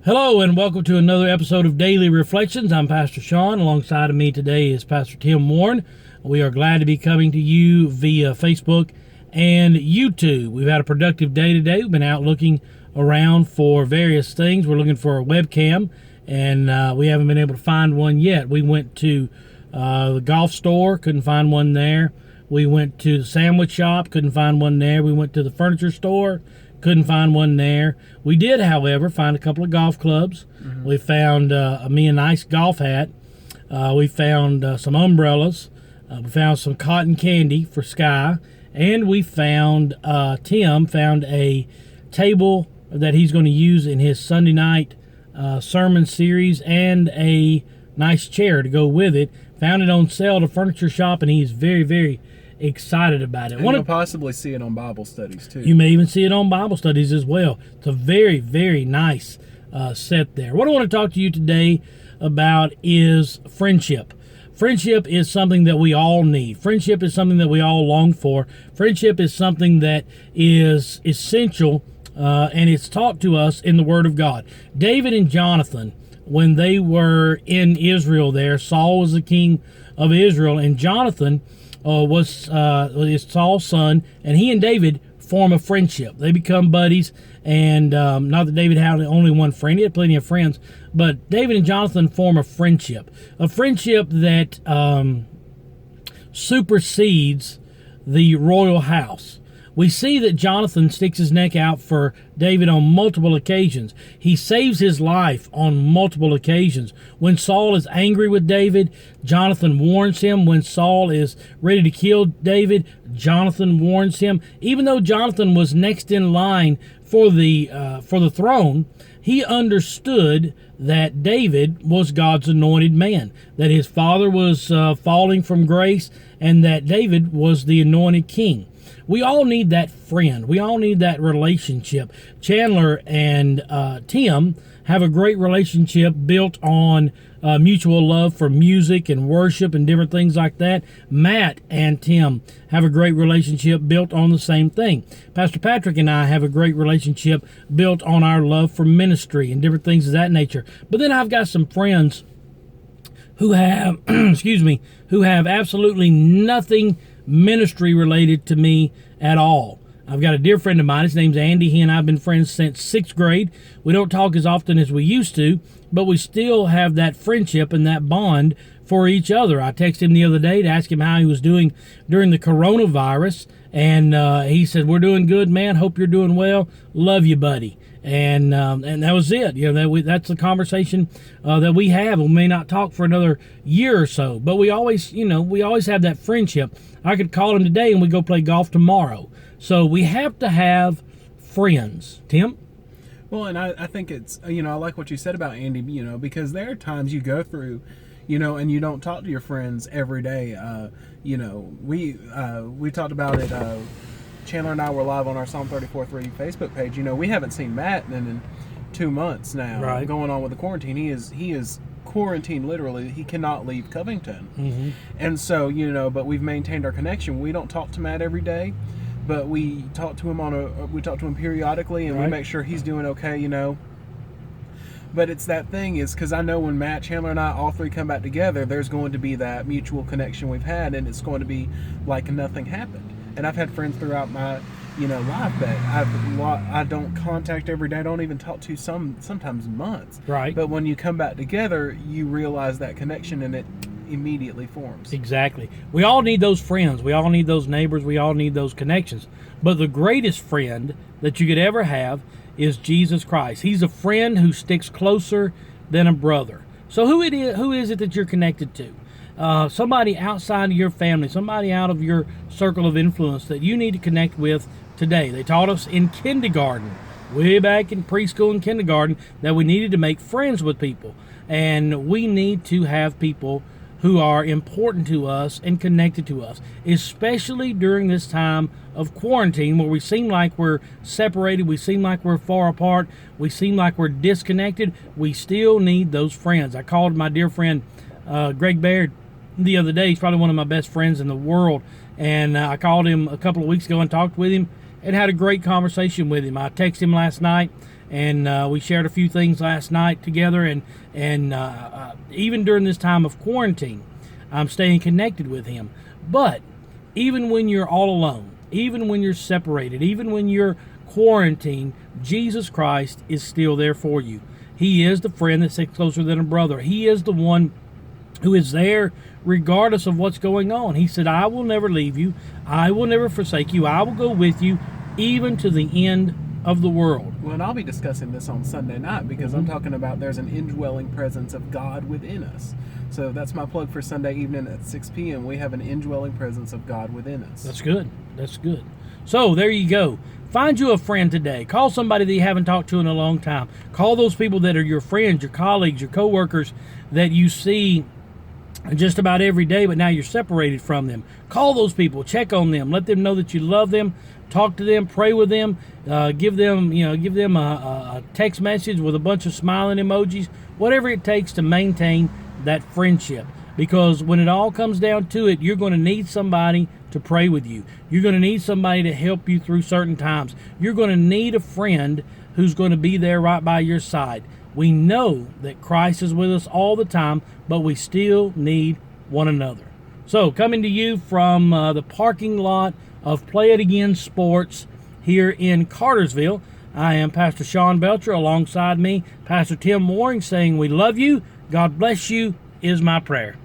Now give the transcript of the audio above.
Hello and welcome to another episode of Daily Reflections. I'm Pastor Sean. Alongside of me today is Pastor Tim Warren. We are glad to be coming to you via Facebook and YouTube. We've had a productive day today. We've been out looking around for various things. We're looking for a webcam, and we haven't been able to find one yet. We went to the golf store, couldn't find one there. We went to the sandwich shop, couldn't find one there. We went to the furniture store, couldn't find one there. We did, however, find a couple of golf clubs. We found me a nice golf hat. We found some umbrellas. We found some cotton candy for Sky. And we found, Tim found a table that he's going to use in his Sunday night sermon series and a nice chair to go with it. Found it on sale at a furniture shop, and he's very, very excited about it. And you'll possibly see it on Bible studies too. You may even see it on Bible studies as well. It's a very, very nice set there. What I want to talk to you today about is friendship. Friendship is something that we all need. Friendship is something that we all long for. Friendship is something that is essential, and it's taught to us in the Word of God. David and Jonathan, when they were in Israel there, Saul was the king of Israel, and Jonathan was Saul's son, and he and David form a friendship. They become buddies, and not that David had only one friend. He had plenty of friends, but David and Jonathan form a friendship that supersedes the royal house. We see that Jonathan sticks his neck out for David on multiple occasions. He saves his life on multiple occasions. When Saul is angry with David, Jonathan warns him. When Saul is ready to kill David, Jonathan warns him. Even though Jonathan was next in line for the throne, he understood that David was God's anointed man, that his father was falling from grace, and that David was the anointed king. We all need that friend. We all need that relationship. Chandler and Tim have a great relationship built on mutual love for music and worship and different things like that. Matt and Tim have a great relationship built on the same thing. Pastor Patrick and I have a great relationship built on our love for ministry and different things of that nature. But then I've got some friends who have, who have absolutely nothing ministry related to me at all. I've got a dear friend of mine. His name's Andy. He and I have been friends since 6th grade. We don't talk as often as we used to, but we still have that friendship and that bond for each other. I texted him the other day to ask him how he was doing during the coronavirus, and he said, "We're doing good, man. Hope you're doing well. Love you, buddy." And that was it. That's the conversation that we have. We may not talk for another year or so, but we always have that friendship. I could call him today and we go play golf tomorrow. So we have to have friends. Tim? Well, and I think it's, I like what you said about Andy, because there are times you go through, and you don't talk to your friends every day. We talked about it. Chandler and I were live on our Psalm 34:3 Facebook page. We haven't seen Matt in 2 months now. Right. Going on with the quarantine. He is quarantined literally. He cannot leave Covington. Mm-hmm. And so, but we've maintained our connection. We don't talk to Matt every day, but we talk to him periodically, and right. we make sure he's doing okay, But it's that thing is because I know when Matt, Chandler, and I all three come back together, there's going to be that mutual connection we've had, and it's going to be like nothing happened. And I've had friends throughout my, life that I don't contact every day. I don't even talk to sometimes months. Right. But when you come back together, you realize that connection, and it immediately forms. Exactly. We all need those friends. We all need those neighbors. We all need those connections. But the greatest friend that you could ever have is Jesus Christ. He's a friend who sticks closer than a brother. So who is it that you're connected to? Somebody outside of your family, somebody out of your circle of influence that you need to connect with today. They taught us in kindergarten, way back in preschool and kindergarten, that we needed to make friends with people. And we need to have people who are important to us and connected to us, especially during this time of quarantine where we seem like we're separated, we seem like we're far apart, we seem like we're disconnected. We still need those friends. I called my dear friend Greg Baird the other day. He's probably one of my best friends in the world, and I called him a couple of weeks ago and talked with him and had a great conversation with him. I texted him last night and we shared a few things last night together, and even during this time of quarantine, I'm staying connected with him. But even when you're all alone, even when you're separated, even when you're quarantined, Jesus Christ is still there for you. He is the friend that sticks closer than a brother. He is the one who is there regardless of what's going on. He said, I will never leave you. I will never forsake you. I will go with you even to the end of the world. Well, and I'll be discussing this on Sunday night because I'm talking about there's an indwelling presence of God within us. So that's my plug for Sunday evening at 6 p.m. We have an indwelling presence of God within us. That's good. That's good. So there you go. Find you a friend today. Call somebody that you haven't talked to in a long time. Call those people that are your friends, your colleagues, your coworkers that you see just about every day, but now you're separated from them. Call those people. Check on them. Let them know that you love them. Talk to them. Pray with them. Give them a text message with a bunch of smiling emojis. Whatever it takes to maintain that friendship. Because when it all comes down to it, you're going to need somebody to pray with you. You're going to need somebody to help you through certain times. You're going to need a friend who's going to be there right by your side. We know that Christ is with us all the time, but we still need one another. So, coming to you from the parking lot of Play It Again Sports here in Cartersville, I am Pastor Sean Belcher. Alongside me, Pastor Tim Waring, saying we love you. God bless you is my prayer.